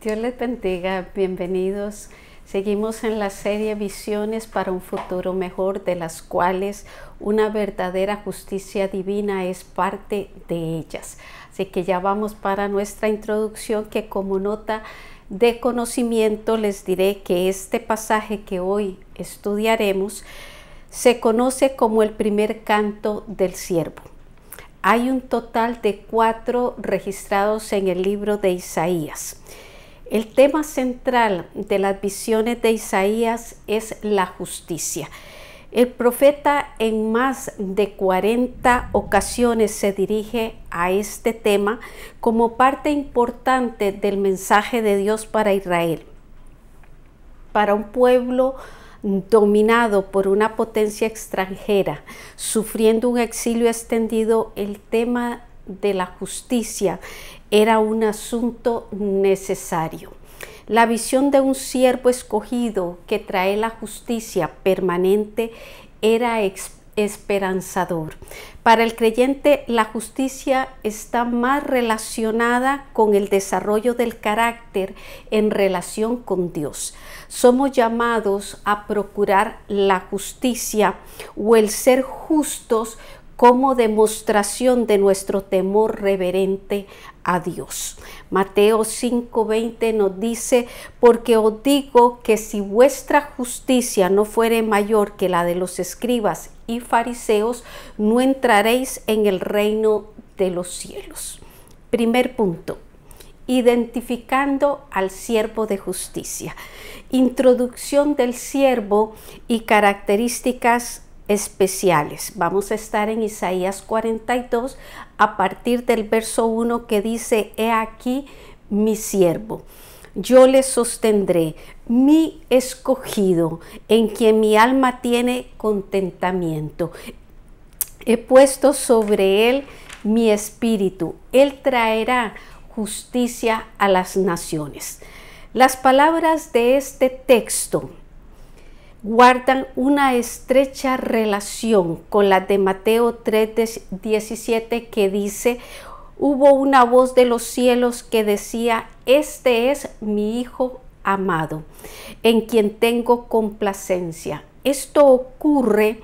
Dios les bendiga, bienvenidos. Seguimos en la serie Visiones para un futuro mejor, de las cuales una verdadera justicia divina es parte de ellas. Así que ya vamos para nuestra introducción, que como nota de conocimiento les diré que este pasaje que hoy estudiaremos se conoce como el primer canto del siervo. Hay un total de 4 registrados en el libro de Isaías. El tema central de las visiones de Isaías es la justicia. El profeta en más de 40 ocasiones se dirige a este tema como parte importante del mensaje de Dios para Israel. Para un pueblo dominado por una potencia extranjera, sufriendo un exilio extendido, el tema de la justicia era un asunto necesario. La visión de un siervo escogido que trae la justicia permanente era esperanzador. Para el creyente, la justicia está más relacionada con el desarrollo del carácter en relación con Dios. Somos llamados a procurar la justicia o el ser justos como demostración de nuestro temor reverente a Dios. Mateo 5:20 nos dice: porque os digo que si vuestra justicia no fuere mayor que la de los escribas y fariseos, no entraréis en el reino de los cielos. Primer punto: identificando al siervo de justicia. Introducción del siervo y características especiales. Vamos a estar en Isaías 42 a partir del verso 1, que dice: he aquí mi siervo, yo le sostendré, mi escogido, en quien mi alma tiene contentamiento. He puesto sobre él mi espíritu, él traerá justicia a las naciones. Las palabras de este texto guardan una estrecha relación con las de Mateo 3:17, que dice: hubo una voz de los cielos que decía: este es mi Hijo amado, en quien tengo complacencia. Esto ocurre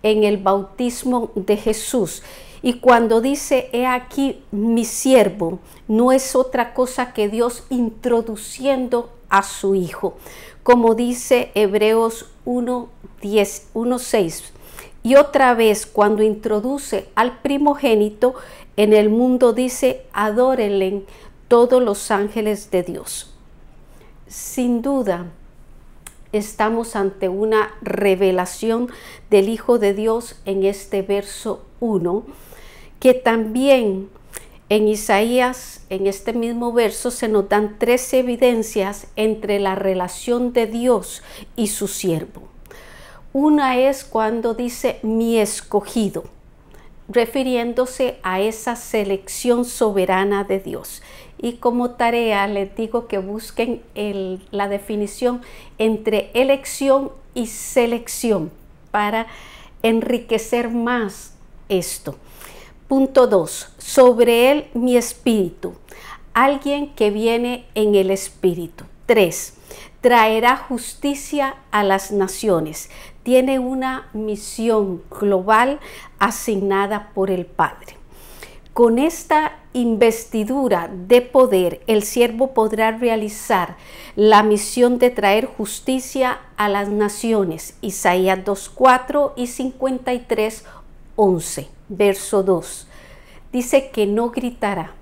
en el bautismo de Jesús. Y cuando dice he aquí mi siervo, no es otra cosa que Dios introduciendo a su Hijo, como dice Hebreos 1:6. Y otra vez, cuando introduce al primogénito en el mundo, dice: adórenle todos los ángeles de Dios. Sin duda, estamos ante una revelación del Hijo de Dios en este verso 1, que también en Isaías, en este mismo verso, se nos dan 3 evidencias entre la relación de Dios y su siervo. Una es cuando dice mi escogido, refiriéndose a esa selección soberana de Dios. Y como tarea les digo que busquen la definición entre elección y selección para enriquecer más esto. Punto 2. Sobre él mi espíritu. Alguien que viene en el espíritu. 3. Traerá justicia a las naciones. Tiene una misión global asignada por el Padre. Con esta investidura de poder, el siervo podrá realizar la misión de traer justicia a las naciones. Isaías 2:4 y 53:11, verso 2. Dice que no gritará,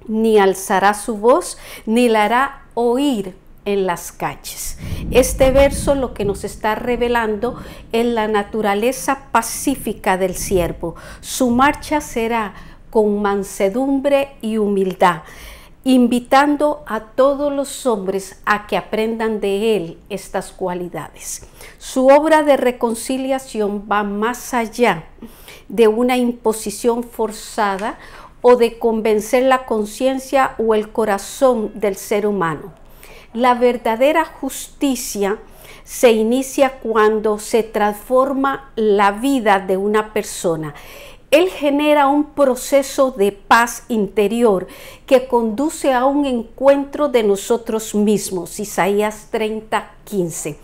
ni alzará su voz, ni la hará oír en las calles. Este verso lo que nos está revelando es la naturaleza pacífica del siervo. Su marcha será con mansedumbre y humildad, invitando a todos los hombres a que aprendan de él estas cualidades. Su obra de reconciliación va más allá de una imposición forzada o de convencer la conciencia o el corazón del ser humano. La verdadera justicia se inicia cuando se transforma la vida de una persona. Él genera un proceso de paz interior que conduce a un encuentro de nosotros mismos. Isaías 30:15.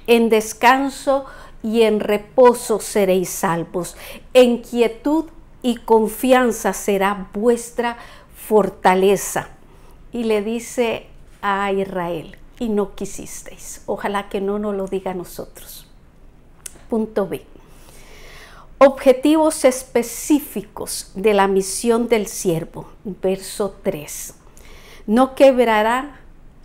En descanso y en reposo seréis salvos. En quietud y confianza será vuestra fortaleza. Y le dice a Israel, y no quisisteis. Ojalá que no nos lo diga a nosotros. Punto B. Objetivos específicos de la misión del siervo. Verso 3. No quebrará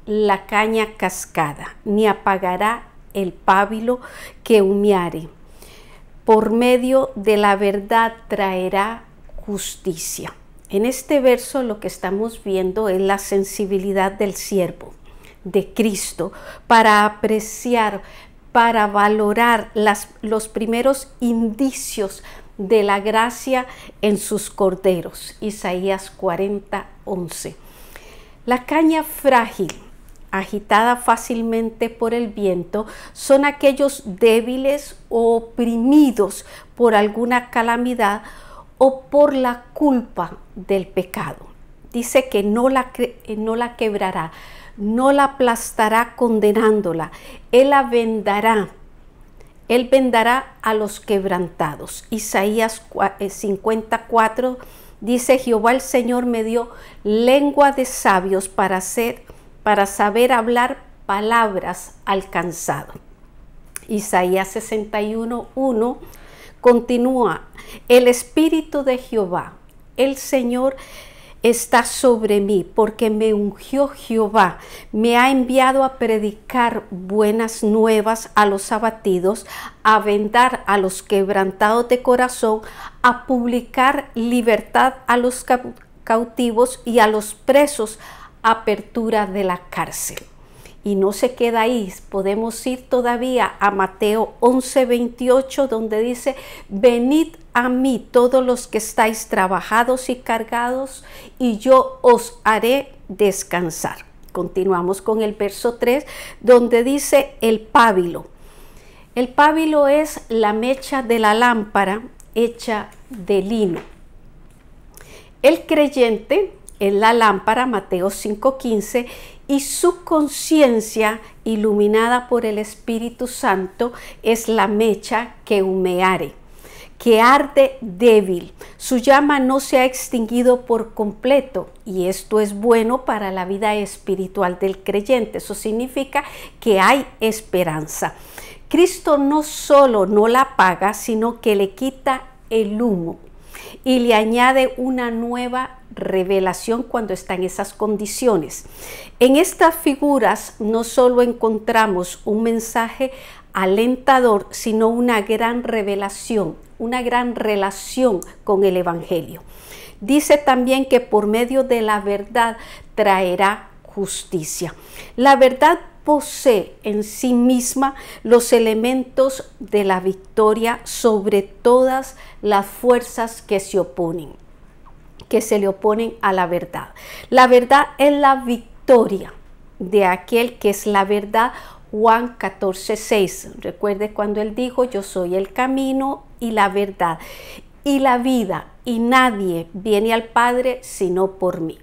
la caña cascada, ni apagará el pábilo que humeare. Por medio de la verdad traerá justicia. En este verso lo que estamos viendo es la sensibilidad del siervo de Cristo para apreciar, para valorar los primeros indicios de la gracia en sus corderos. Isaías 40:11. La caña frágil, agitada fácilmente por el viento, son aquellos débiles o oprimidos por alguna calamidad o por la culpa del pecado. Dice que no la quebrará, no la aplastará condenándola. Él la vendará. Él vendará a los quebrantados. Isaías 54 dice: Jehová el Señor me dio lengua de sabios para saber hablar palabras al cansado. Isaías 61:1 continúa: el Espíritu de Jehová, el Señor, está sobre mí, porque me ungió Jehová, me ha enviado a predicar buenas nuevas a los abatidos, a vendar a los quebrantados de corazón, a publicar libertad a los cautivos y a los presos, apertura de la cárcel. Y no se queda ahí, podemos ir todavía a Mateo 11:28, donde dice: venid a mí todos los que estáis trabajados y cargados, y yo os haré descansar. Continuamos con el verso 3, donde dice el pábilo. El pábilo es la mecha de la lámpara hecha de lino. El creyente es la lámpara, Mateo 5:15, y su conciencia, iluminada por el Espíritu Santo, es la mecha que humeare, que arde débil. Su llama no se ha extinguido por completo, y esto es bueno para la vida espiritual del creyente. Eso significa que hay esperanza. Cristo no solo no la apaga, sino que le quita el humo y le añade una nueva revelación cuando está en esas condiciones. En estas figuras no solo encontramos un mensaje alentador, sino una gran revelación, una gran relación con el Evangelio. Dice también que por medio de la verdad traerá justicia. La verdad posee en sí misma los elementos de la victoria sobre todas las fuerzas que se le oponen a la verdad. La verdad es la victoria de aquel que es la verdad. Juan 14:6. Recuerde cuando él dijo: yo soy el camino y la verdad y la vida, y nadie viene al Padre sino por mí.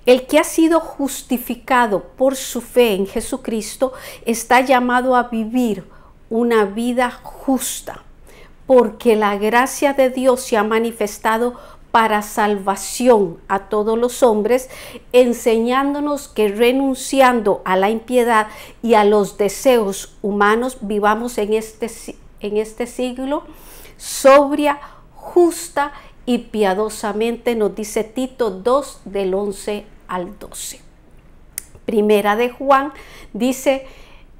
El que ha sido justificado por su fe en Jesucristo está llamado a vivir una vida justa, porque la gracia de Dios se ha manifestado para salvación a todos los hombres, enseñándonos que renunciando a la impiedad y a los deseos humanos, vivamos en este siglo sobria, justa y piadosamente, nos dice Tito 2 del 11 al 12. Primera de Juan dice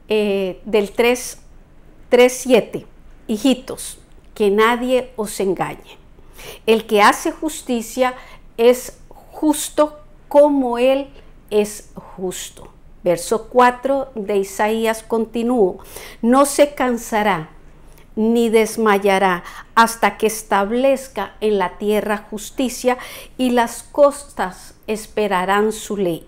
del 3:7, hijitos, que nadie os engañe. El que hace justicia es justo como él es justo. Verso 4 de Isaías continúa: no se cansará ni desmayará hasta que establezca en la tierra justicia, y las costas esperarán su ley.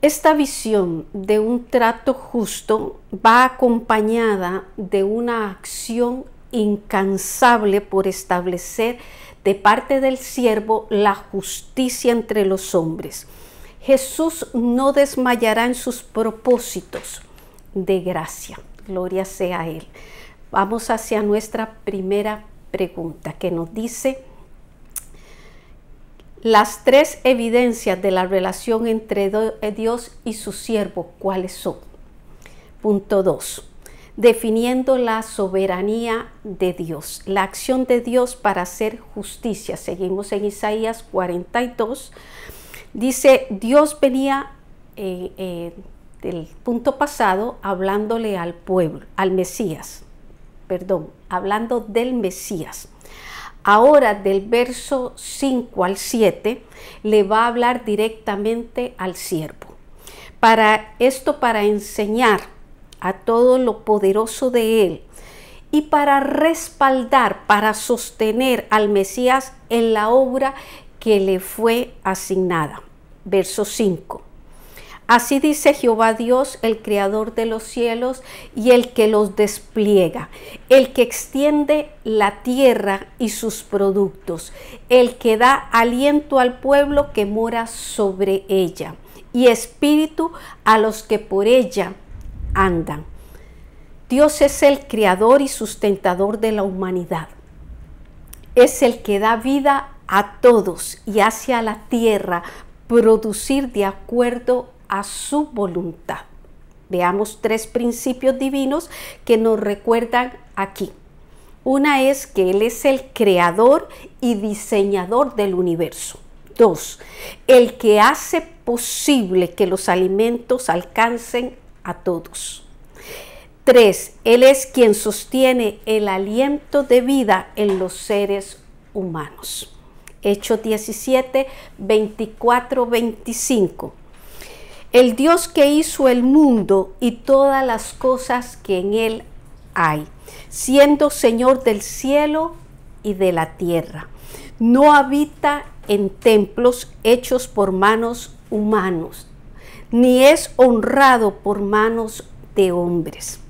Esta visión de un trato justo va acompañada de una acción incansable por establecer de parte del siervo la justicia entre los hombres. Jesús no desmayará en sus propósitos de gracia. Gloria sea a Él. Vamos hacia nuestra primera pregunta, que nos dice: las tres evidencias de la relación entre Dios y su siervo, ¿cuáles son? Punto 2. Definiendo la soberanía de Dios, la acción de Dios para hacer justicia. Seguimos en Isaías 42. Dice, Dios venía del punto pasado hablándole al pueblo, al Mesías, hablando del Mesías. Ahora del verso 5 al 7 le va a hablar directamente al siervo. Para enseñar a todo lo poderoso de Él y para respaldar, para sostener al Mesías en la obra que le fue asignada. Verso 5. Así dice Jehová Dios, el creador de los cielos y el que los despliega, el que extiende la tierra y sus productos, el que da aliento al pueblo que mora sobre ella y espíritu a los que por ella andan. Dios es el creador y sustentador de la humanidad. Es el que da vida a todos y hace a la tierra producir de acuerdo a su voluntad. Veamos tres principios divinos que nos recuerdan aquí. Una es que Él es el creador y diseñador del universo. 2. El que hace posible que los alimentos alcancen a todos. 3. Él es quien sostiene el aliento de vida en los seres humanos. Hechos 17, 24, 25. El Dios que hizo el mundo y todas las cosas que en él hay, siendo Señor del cielo y de la tierra, no habita en templos hechos por manos humanos, ni es honrado por manos de hombres,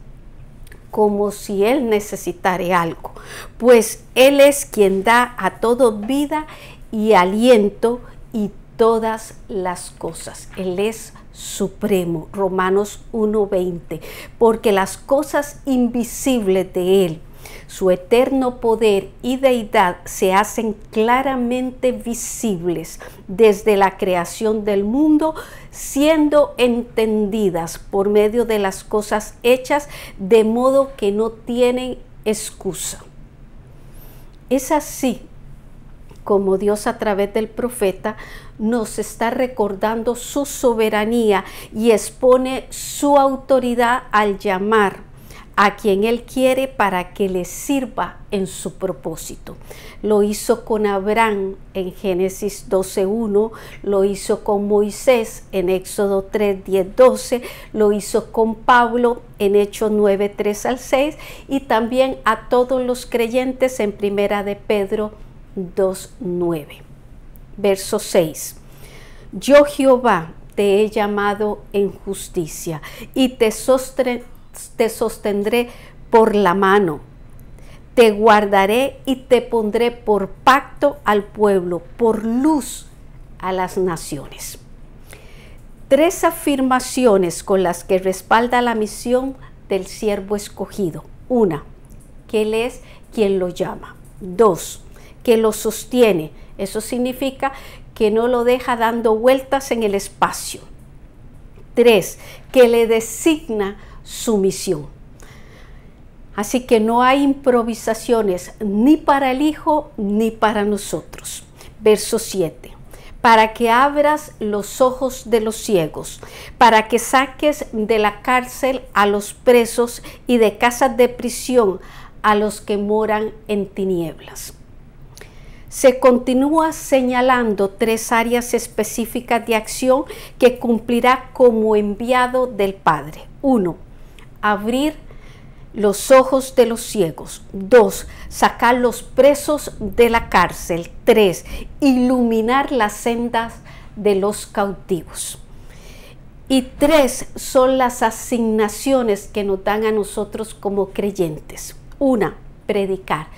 como si Él necesitara algo, pues Él es quien da a todo vida y aliento y todas las cosas. Él es supremo. Romanos 1:20, porque las cosas invisibles de Él, su eterno poder y deidad, se hacen claramente visibles desde la creación del mundo, siendo entendidas por medio de las cosas hechas, de modo que no tienen excusa. Es así como Dios a través del profeta nos está recordando su soberanía y expone su autoridad al llamar a quien Él quiere para que le sirva en su propósito. Lo hizo con Abraham en Génesis 12:1, lo hizo con Moisés en Éxodo 3:10-12, lo hizo con Pablo en Hechos 9:3 al 6 y también a todos los creyentes en Primera de Pedro 2:9. Verso 6. Yo Jehová te he llamado en justicia y te sostendré por la mano, te guardaré y te pondré por pacto al pueblo, por luz a las naciones. Tres afirmaciones con las que respalda la misión del siervo escogido. Una, que Él es quien lo llama. 2, que lo sostiene. Eso significa que no lo deja dando vueltas en el espacio. 3, que le designa su misión. Así que no hay improvisaciones ni para el Hijo ni para nosotros. Verso 7. Para que abras los ojos de los ciegos, para que saques de la cárcel a los presos y de casas de prisión a los que moran en tinieblas. Se continúa señalando tres áreas específicas de acción que cumplirá como enviado del Padre. 1. Abrir los ojos de los ciegos. 2. Sacar los presos de la cárcel. 3. Iluminar las sendas de los cautivos. Y 3 son las asignaciones que nos dan a nosotros como creyentes. 1. predicar.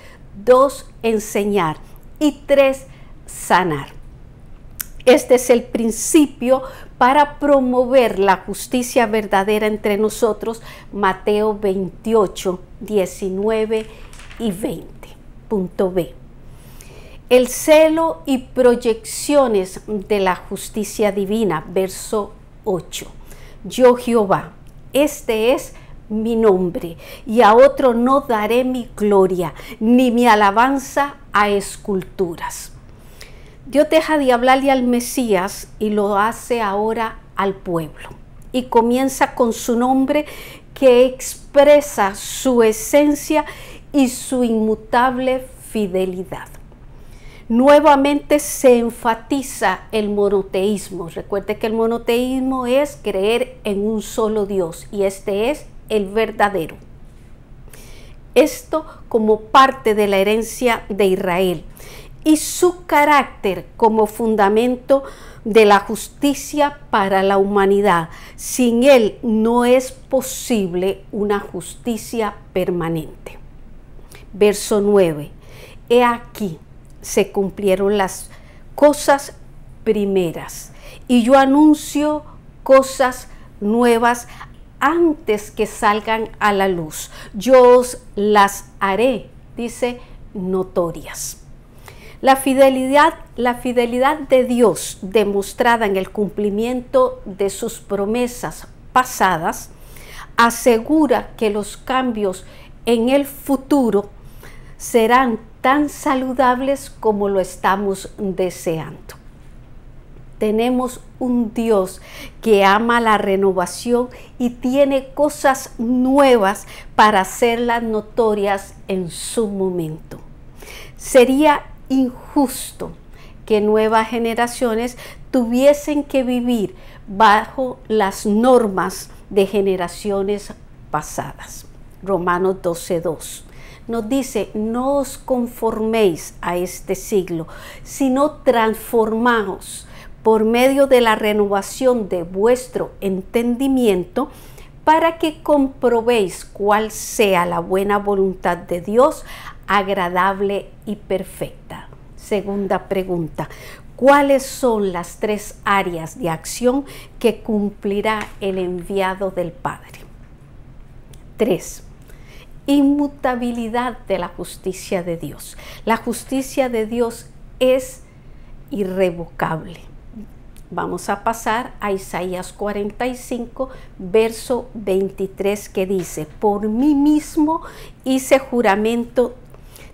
2, enseñar. Y 3, sanar. Este es el principio para promover la justicia verdadera entre nosotros. Mateo 28, 19 y 20. Punto B. El celo y proyecciones de la justicia divina. Verso 8. Yo Jehová, este es mi nombre, y a otro no daré mi gloria, ni mi alabanza a esculturas. Dios deja de hablarle al Mesías y lo hace ahora al pueblo. Y comienza con su nombre que expresa su esencia y su inmutable fidelidad. Nuevamente se enfatiza el monoteísmo. Recuerde que el monoteísmo es creer en un solo Dios y este es el verdadero. Esto como parte de la herencia de Israel y su carácter como fundamento de la justicia para la humanidad. Sin él no es posible una justicia permanente. Verso 9. He aquí se cumplieron las cosas primeras y yo anuncio cosas nuevas antes que salgan a la luz. Yo os las haré, dice, notorias. La fidelidad de Dios demostrada en el cumplimiento de sus promesas pasadas asegura que los cambios en el futuro serán tan saludables como lo estamos deseando. Tenemos un Dios que ama la renovación y tiene cosas nuevas para hacerlas notorias en su momento. Sería injusto que nuevas generaciones tuviesen que vivir bajo las normas de generaciones pasadas. Romanos 12:2 nos dice, no os conforméis a este siglo, sino transformaos por medio de la renovación de vuestro entendimiento, para que comprobéis cuál sea la buena voluntad de Dios, agradable y perfecta. Segunda pregunta, ¿cuáles son las 3 áreas de acción que cumplirá el enviado del Padre? 3. Inmutabilidad de la justicia de Dios. La justicia de Dios es irrevocable. Vamos a pasar a Isaías 45, verso 23, que dice, por mí mismo hice juramento,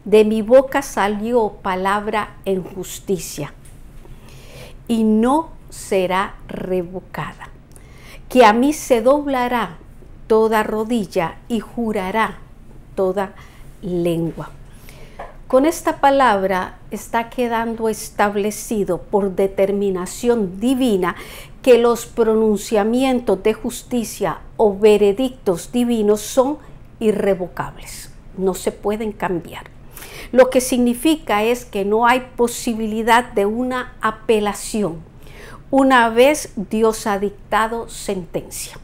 de mi boca salió palabra en justicia, y no será revocada, que a mí se doblará toda rodilla y jurará toda lengua. Con esta palabra está quedando establecido por determinación divina que los pronunciamientos de justicia o veredictos divinos son irrevocables, no se pueden cambiar. Lo que significa es que no hay posibilidad de una apelación una vez Dios ha dictado sentencia.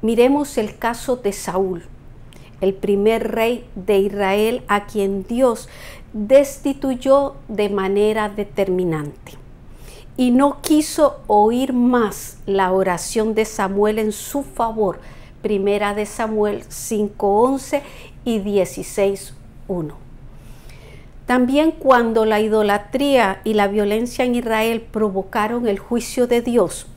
Miremos el caso de Saúl, el primer rey de Israel a quien Dios destituyó de manera determinante. Y no quiso oír más la oración de Samuel en su favor. Primera de Samuel 5:11 y 16:1. También cuando la idolatría y la violencia en Israel provocaron el juicio de Dios,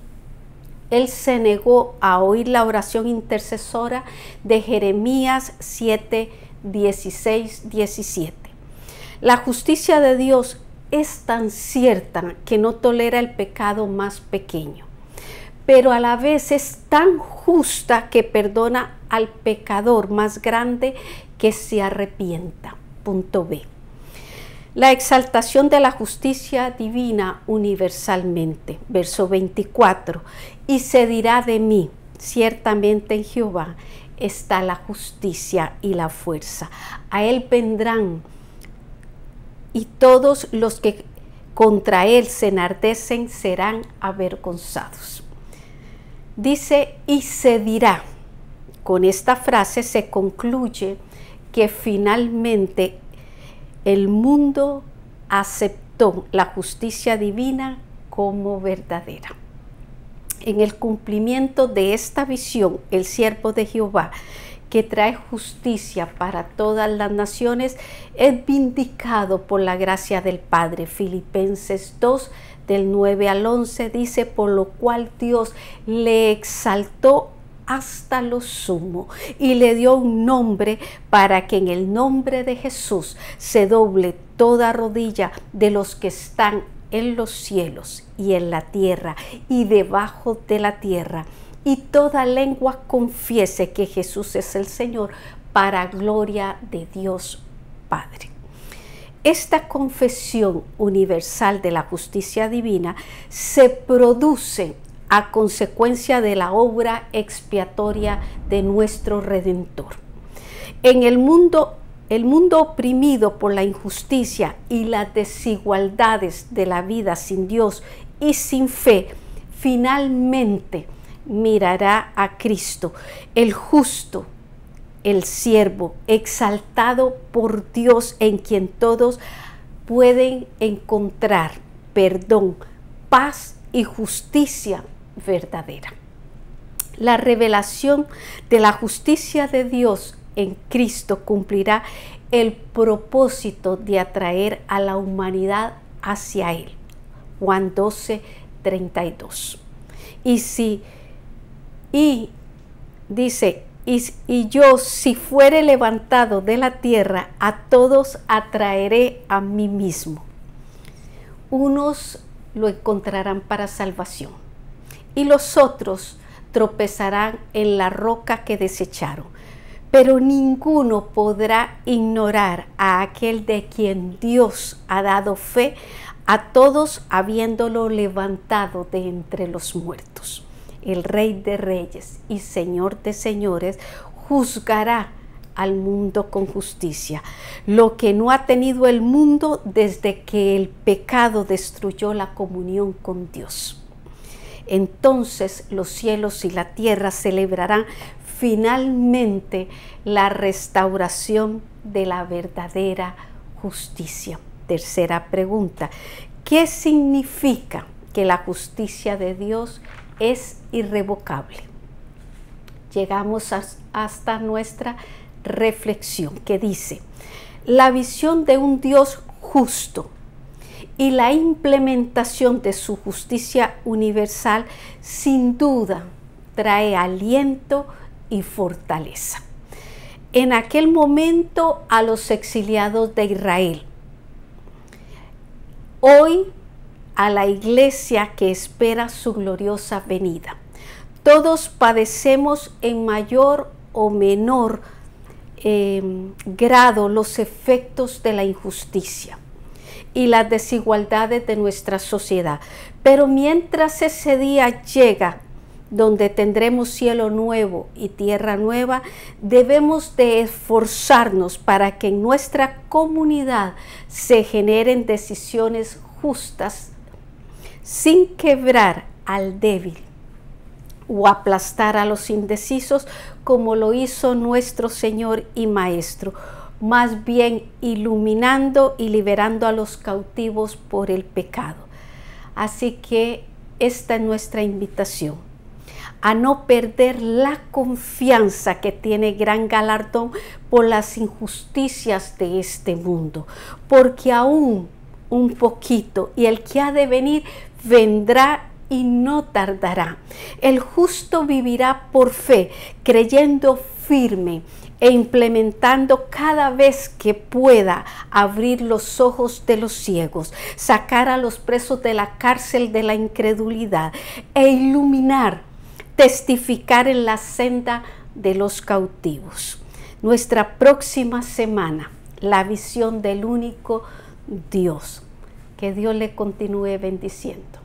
él se negó a oír la oración intercesora de Jeremías 7:16-17. La justicia de Dios es tan cierta que no tolera el pecado más pequeño, pero a la vez es tan justa que perdona al pecador más grande que se arrepienta. Punto B. La exaltación de la justicia divina universalmente. Verso 24. Y se dirá de mí, ciertamente en Jehová está la justicia y la fuerza. A él vendrán y todos los que contra él se enardecen serán avergonzados. Dice, y se dirá. Con esta frase se concluye que finalmente el mundo aceptó la justicia divina como verdadera. En el cumplimiento de esta visión, el siervo de Jehová, que trae justicia para todas las naciones, es vindicado por la gracia del Padre. Filipenses 2, del 9 al 11, dice: por lo cual Dios le exaltó hasta lo sumo y le dio un nombre, para que en el nombre de Jesús se doble toda rodilla de los que están en los cielos y en la tierra y debajo de la tierra, y toda lengua confiese que Jesús es el Señor, para gloria de Dios Padre. Esta confesión universal de la justicia divina se produce a consecuencia de la obra expiatoria de nuestro Redentor. En el mundo oprimido por la injusticia y las desigualdades de la vida sin Dios y sin fe, finalmente mirará a Cristo, el justo, el siervo, exaltado por Dios, en quien todos pueden encontrar perdón, paz y justicia verdadera. La revelación de la justicia de Dios en Cristo cumplirá el propósito de atraer a la humanidad hacia Él. Juan 12, 32. Y yo, si fuere levantado de la tierra, a todos atraeré a mí mismo. Unos lo encontrarán para salvación, y los otros tropezarán en la roca que desecharon. Pero ninguno podrá ignorar a aquel de quien Dios ha dado fe, a todos habiéndolo levantado de entre los muertos. El Rey de Reyes y Señor de Señores juzgará al mundo con justicia, lo que no ha tenido el mundo desde que el pecado destruyó la comunión con Dios. Entonces los cielos y la tierra celebrarán finalmente la restauración de la verdadera justicia. Tercera pregunta: ¿qué significa que la justicia de Dios es irrevocable? Llegamos hasta nuestra reflexión, que dice: la visión de un Dios justo y la implementación de su justicia universal sin duda trae aliento y fortaleza. En aquel momento a los exiliados de Israel, hoy a la iglesia que espera su gloriosa venida. Todos padecemos en mayor o menor grado los efectos de la injusticia y las desigualdades de nuestra sociedad. Pero mientras ese día llega, donde tendremos cielo nuevo y tierra nueva, debemos de esforzarnos para que en nuestra comunidad se generen decisiones justas, sin quebrar al débil o aplastar a los indecisos, como lo hizo nuestro Señor y Maestro, más bien iluminando y liberando a los cautivos por el pecado. Así que esta es nuestra invitación, a no perder la confianza que tiene gran galardón por las injusticias de este mundo, porque aún un poquito, y el que ha de venir vendrá y no tardará. El justo vivirá por fe, creyendo firme e implementando cada vez que pueda abrir los ojos de los ciegos, sacar a los presos de la cárcel de la incredulidad e iluminar, testificar en la senda de los cautivos. Nuestra próxima semana, la visión del único Dios. Que Dios le continúe bendiciendo.